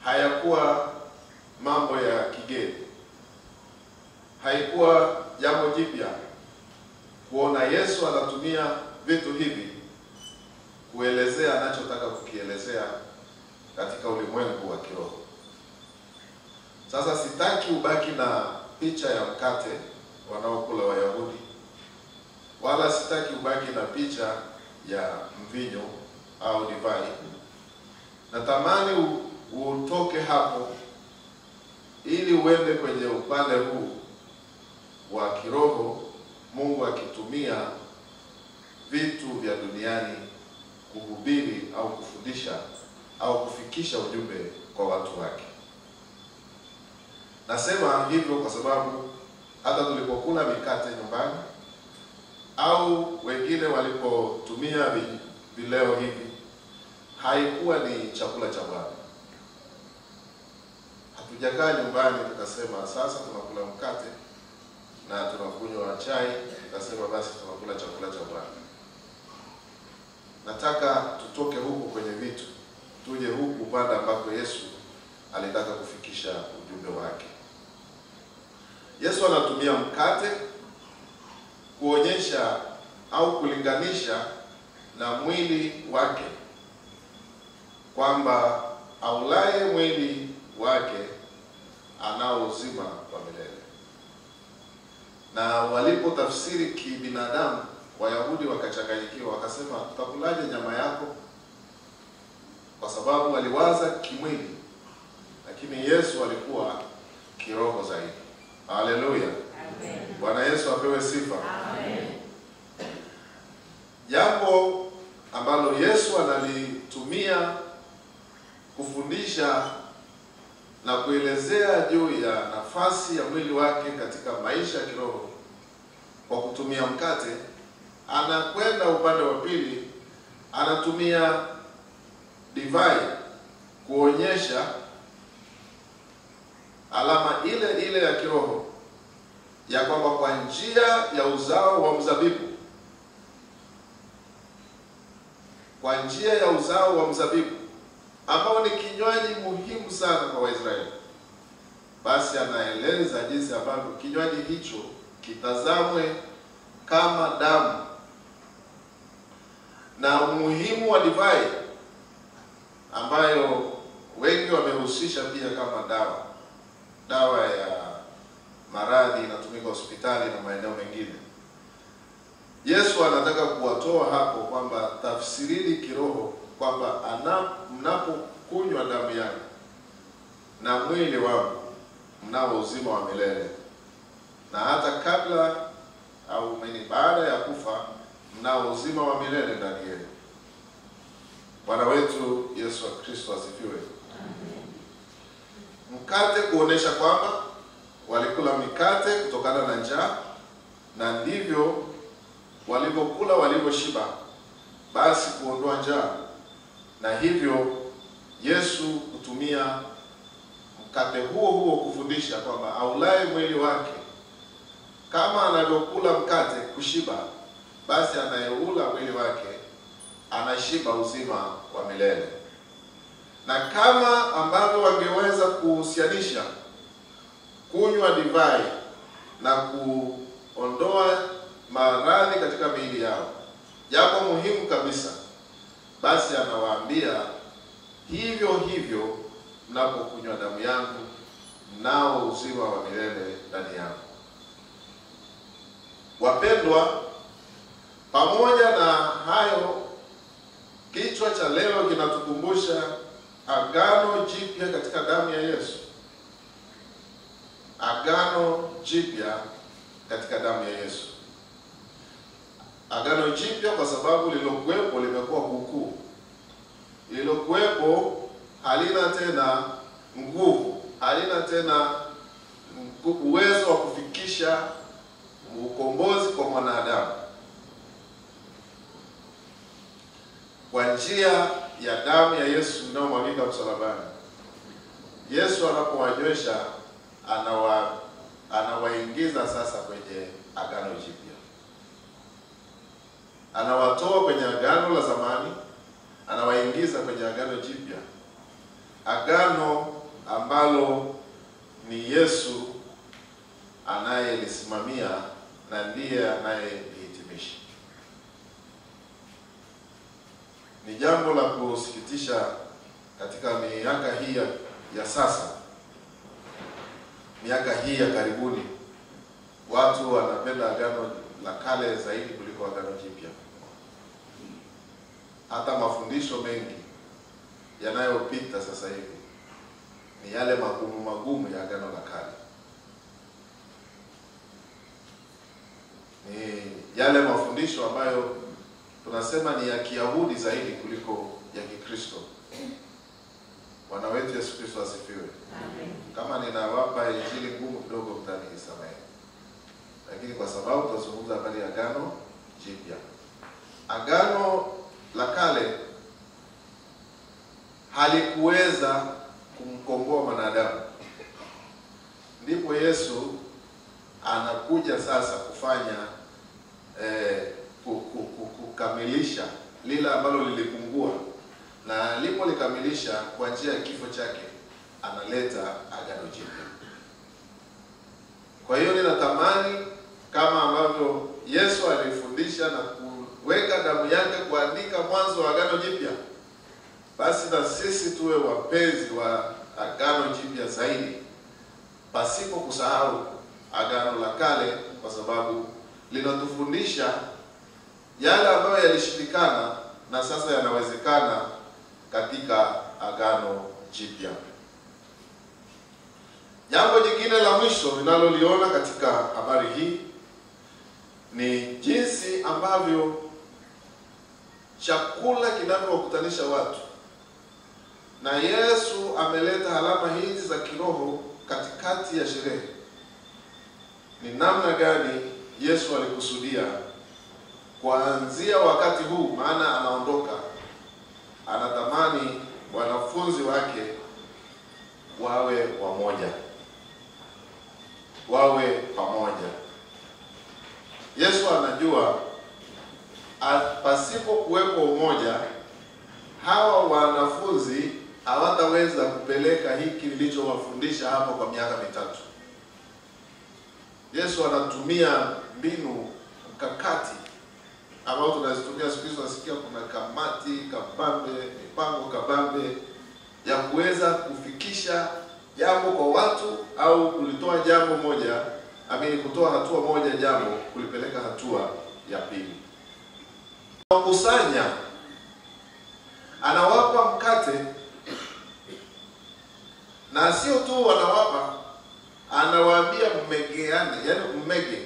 hayakuwa mambo ya kigeni. Haikuwa jambo jipya kuona Yesu anatumia vitu hivi kuelezea anachotaka kukielezea katika ulimwengu wa kiroho. Sasa sitaki ubaki na picha ya mkate wanaokula Wayahudi, wala sitaki ubaki na picha ya mvinyo au divai. Natamani utoke hapo ili uende kwenye upande huu wa kiroho, Mungu akitumia vitu vya duniani kuhubiri au kufundisha au kufikisha ujumbe kwa watu wake. Nasema hivyo kwa sababu hata tulipokula mikate nyumbani au wengine walipotumia vileo hivi, haikuwa ni chakula cha Bwana. Hatujakaa nyumbani tukasema sasa tunakula mkate na tunakunywa chai, tukasema basi tunakula chakula cha Bwana. Nataka tutoke huku kwenye vitu, tuje huku upande ambako Yesu alitaka kufikisha ujumbe wake. Yesu anatumia mkate kuonyesha au kulinganisha na mwili wake, kwamba aulaye mwili wake anao uzima wa milele. Na walipotafsiri kibinadamu, Wayahudi wakachanganyikiwa, wakasema tutakulaje nyama yako? Kwa sababu waliwaza kimwili, lakini Yesu alikuwa kiroho zaidi. Haleluya. Amen. Bwana Yesu apewe sifa. Amen. Jambo ambalo Yesu analitumia kufundisha na kuelezea juu ya nafasi ya mwili wake katika maisha ya kiroho kwa kutumia mkate, anakwenda upande wa pili, anatumia divai kuonyesha alama ile ile ya kiroho ya kwamba kwa njia ya uzao wa mzabibu, kwa njia ya uzao wa mzabibu ambao ni kinywaji muhimu sana kwa Waisraeli, basi anaeleza jinsi ambavyo kinywaji hicho kitazamwe kama damu, na umuhimu wa divai ambayo wengi wamehusisha pia kama dawa ya maradhi, inatumika hospitali na maeneo mengine. Yesu anataka kuwatoa hapo kwamba tafsirini kiroho kwamba mnapokunywa damu yangu na mwili wangu mnao uzima wa milele, na hata kabla au baada ya kufa mnao uzima wa milele ndani yenu. Bwana wetu Yesu Kristo asifiwe. Mkate kuonesha kwamba walikula mikate kutokana na njaa, na ndivyo walipokula waliposhiba, basi kuondoa njaa. Na hivyo Yesu kutumia mkate huo kufundisha kwamba aulaye mwili wake kama anavyokula mkate kushiba, basi anayeula mwili wake anashiba uzima wa milele. Na kama ambavyo wangeweza kuhusianisha kunywa divai na kuondoa maradhi katika miili yao, jambo muhimu kabisa, basi anawaambia hivyo hivyo mnapokunywa damu yangu nao uzima wa milele ndani yangu. Wapendwa, pamoja na hayo, kichwa cha leo kinatukumbusha agano jipya katika damu ya Yesu. Agano jipya katika damu ya Yesu. Agano jipya kwa sababu lilokuwepo limekuwa hukumu. Lilokuwepo halina tena nguvu, halina tena uwezo wa kufikisha ukombozi kwa mwanadamu. Kwa njia ya damu ya Yesu inayomwagika msalabani, Yesu anapowanywesha anawaingiza sasa kwenye agano jipya. Anawatoa kwenye agano la zamani, anawaingiza kwenye agano jipya. Agano ambalo ni Yesu anayelisimamia na ndiye anayelihitimisha. Ni jambo la kusikitisha katika miaka hii ya sasa, miaka hii ya karibuni, watu wanapenda Agano la Kale zaidi kuliko Agano Jipya. Hata mafundisho mengi yanayopita sasa hivi ni yale magumu ya Agano la Kale. Ni yale mafundisho ambayo tunasema ni ya Kiyahudi zaidi kuliko ya Kikristo. Bwana wetu Yesu Kristo asifiwe. Amen. Kama ninawapa injili ngumu kidogo mtanisamehe. Lakini kwa sababu tunazungumza habari ya Agano Jipya. Agano la Kale halikuweza kumkomboa mwanadamu. Ndipo Yesu anakuja sasa kufanya kukamilisha lile ambalo lilipungua, na alipolikamilisha kwa njia ya kifo chake analeta Agano Jipya. Kwa hiyo ninatamani kama ambavyo Yesu alifundisha na kuweka damu yake kuandika mwanzo wa Agano Jipya, basi na sisi tuwe wapenzi wa Agano Jipya zaidi, pasipo kusahau Agano la Kale, kwa sababu linatufundisha yale ambayo yalishindikana na sasa yanawezekana katika Agano Jipya. Jambo jingine la mwisho ninaloliona katika habari hii ni jinsi ambavyo chakula kinavyowakutanisha watu, na Yesu ameleta alama hizi za kiroho katikati ya sherehe. Ni namna gani Yesu alikusudia kuanzia wakati huu, maana anaondoka, anatamani wanafunzi wake wawe wamoja, wawe pamoja. Yesu anajua pasipo kuwepo umoja, hawa wanafunzi hawataweza kupeleka hiki nilichowafundisha hapo kwa miaka mitatu. Yesu anatumia mbinu mkakati ambao tunazitumia siku hizi. Tunasikia kuna kamati kabambe, mipango kabambe ya kuweza kufikisha jambo kwa watu au kulitoa jambo moja, kutoa hatua moja jambo kulipeleka hatua ya pili. Wakusanya, anawapa mkate, na sio tu wanawapa, anawaambia mmegeane, yani mmege.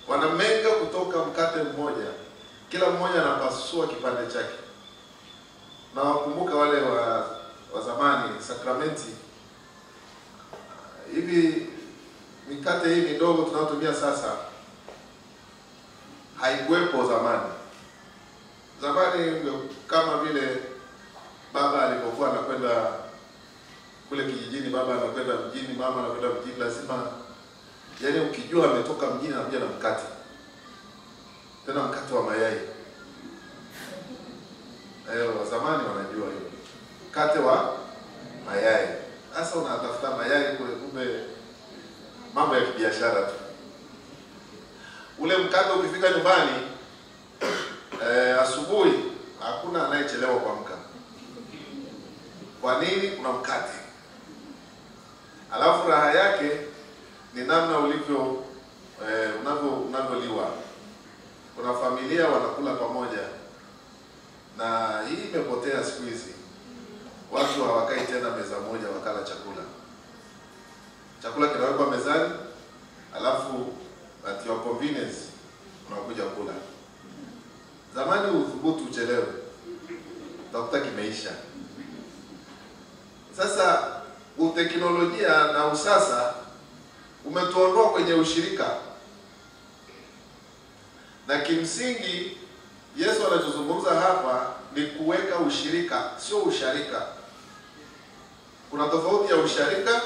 Wanamega kutoka mkate mmoja, kila mmoja anapasua kipande chake. Na wakumbuka wale wa zamani, sakramenti. Hivi mikate hii midogo tunayotumia sasa haikuwepo zamani. Zamani kama vile baba alipokuwa anakwenda kule kijijini, baba anakwenda mjini, mama anakwenda mjini, lazima yani ukijua ametoka mjini anakuja na mkate. Tena mkate wa mayai. Wa zamani wanajua hiyo. Mkate wa mayai. Sasa unatafuta mayai kule, kumbe mambo ya kibiashara tu. Ule mkate ukifika nyumbani asubuhi, hakuna anayechelewa kuamka. Kwa nini? Kuna mkate. Alafu raha yake ni namna ulivyo unavyoliwa. Kuna familia wanakula pamoja, na hii imepotea siku hizi. Watu hawakai tena meza moja wakala chakula. Chakula kinawekwa mezani, alafu at your convenience unakuja kula. Zamani uthubutu uchelewe, utakuta kimeisha. Sasa uteknolojia na usasa umetuondoa kwenye ushirika. Na kimsingi Yesu anachozungumza hapa ni kuweka ushirika, sio usharika. Kuna tofauti ya usharika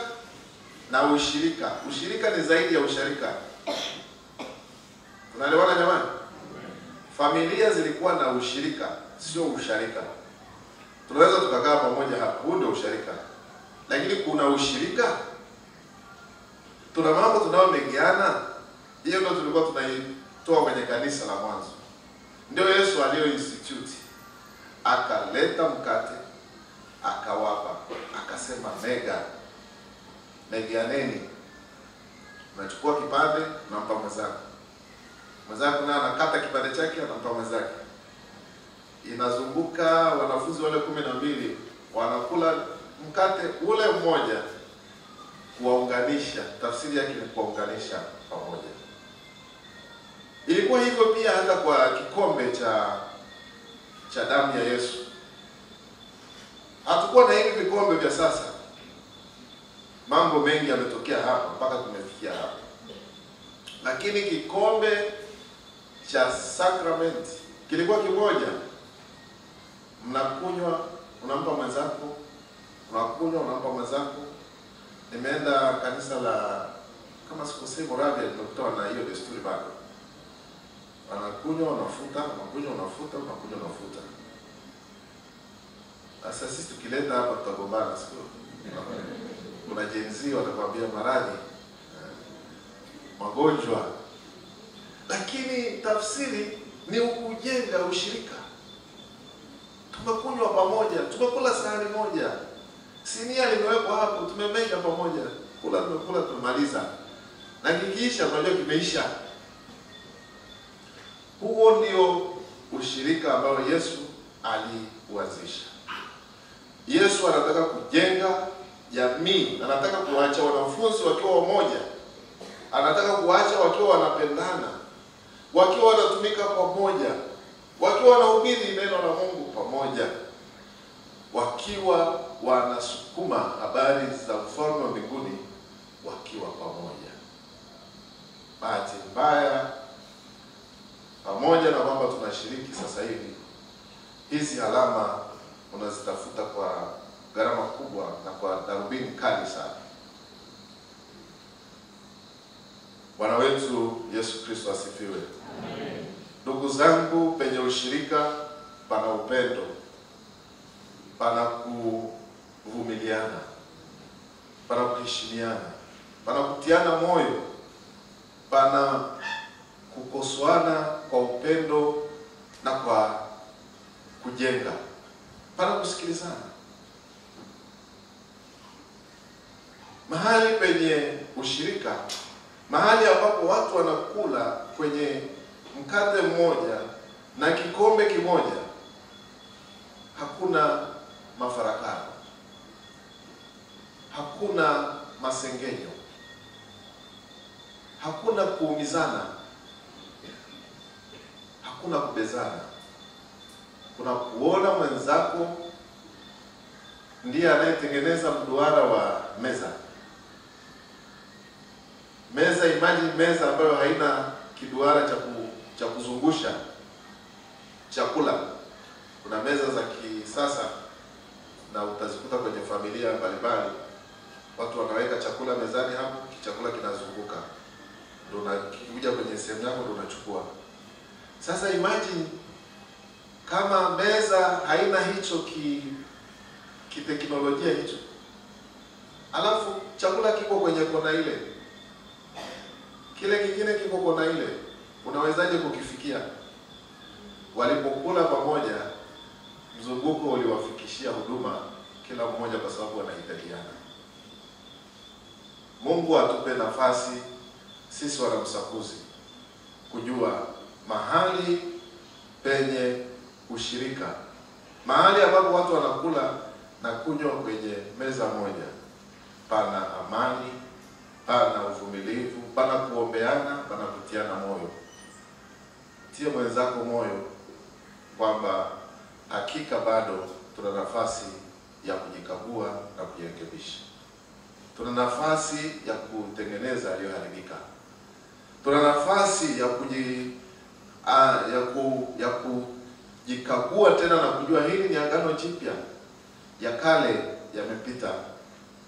na ushirika. Ushirika ni zaidi ya usharika. Tunaelewana jamani? Familia zilikuwa na ushirika, sio usharika. Tunaweza tukakaa pamoja hapa, huu ndio usharika. lakini kuna ushirika. Tuna mambo tunayomegeana. Hiyo ndio tulikuwa tunaitoa kwenye kanisa la mwanzo. Ndio Yesu alio institute. Akaleta mkate, akawapa, akasema megeaneni. Unachukua kipande, unampa mwenzako. Mwenzako naye anakata kipande chake, anampa mwenzake. Inazunguka, wanafunzi wale 12 wanakula mkate ule mmoja, kuwaunganisha. Tafsiri yake ni kuwaunganisha pamoja. Ilikuwa hivyo pia hata kwa kikombe cha damu ya Yesu. Hatukuwa na hivi vikombe vya sasa. Mambo mengi yametokea hapa mpaka tumefikia hapa. Lakini kikombe cha sakramenti kilikuwa kimoja. Mnakunywa, unampa mwenzako, unakunywa, unampa mwenzako. Nimeenda kanisa la, kama sikosei, Moravia, nimekutana na hiyo desturi bado. Anakunywa, unafuta, unakunywa, unafuta, unakunywa, unafuta. Sasa sisi tukileta hapa tutagombana siku. Kuna jenzi watakwambia maradhi, magonjwa. Lakini tafsiri ni kujenga ushirika. Tumekunywa pamoja, tumekula sahani moja. Sinia limewekwa hapo, tumemega pamoja. Kula tumekula, tumemaliza. Na kikiisha tunajua kimeisha. Huo ndio ushirika ambao Yesu aliuanzisha. Yesu anataka kujenga jamii, anataka kuacha wanafunzi wakiwa wamoja. Anataka kuacha wakiwa wanapendana, wakiwa wanatumika pamoja, wakiwa wanahubiri neno la Mungu pamoja, wakiwa wanasukuma habari za ufalme wa mbinguni wakiwa pamoja. Bahati mbaya, pamoja na kwamba tunashiriki sasa hivi, hizi alama unazitafuta kwa gharama kubwa na kwa darubini kali sana. Bwana wetu Yesu Kristo asifiwe. Amen. Ndugu zangu, penye ushirika pana upendo, pana kuvumiliana, pana kuheshimiana, pana kutiana moyo, pana kukosoana kwa upendo na kwa kujenga, pana kusikilizana. Mahali penye ushirika, mahali ambapo watu wanakula kwenye mkate mmoja na kikombe kimoja, hakuna mafarakano, hakuna masengenyo, hakuna kuumizana, hakuna kubezana. Kuna kuona mwenzako ndiye anayetengeneza mduara wa meza. Meza, imagine meza ambayo haina kiduara cha kuzungusha chakula. Kuna meza za kisasa na utazikuta kwenye familia mbalimbali. Watu wanaweka chakula mezani hapo, chakula kinazunguka. Ndio unakuja kwenye sehemu yako ndio unachukua. Sasa imagine kama meza haina hicho kiteknolojia hicho. Alafu chakula kiko kwenye kona ile, kile kingine kiko kona ile, unawezaje kukifikia? Walipokula pamoja, mzunguko uliwafikishia huduma kila mmoja kwa sababu wanahitajiana. Mungu atupe nafasi sisi wanamsakuzi kujua mahali penye ushirika, mahali ambapo watu wanakula na kunywa kwenye meza moja, pana amani, pana uvumilivu, pana kuombeana, pana kutiana moyo. Tie mwenzako moyo kwamba hakika bado tuna nafasi ya kujikagua na kujirekebisha. Tuna nafasi ya kutengeneza yaliyoharibika. Tuna nafasi ya kujikagua tena na kujua hili ni agano jipya. Ya kale yamepita,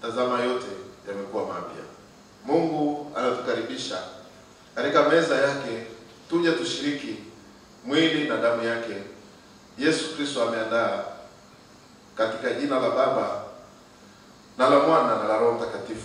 tazama yote yamekuwa mapya. Mungu anatukaribisha katika meza yake, tuje tushiriki mwili na damu yake. Yesu Kristo ameandaa katika jina la Baba na la Mwana na la Roho Mtakatifu.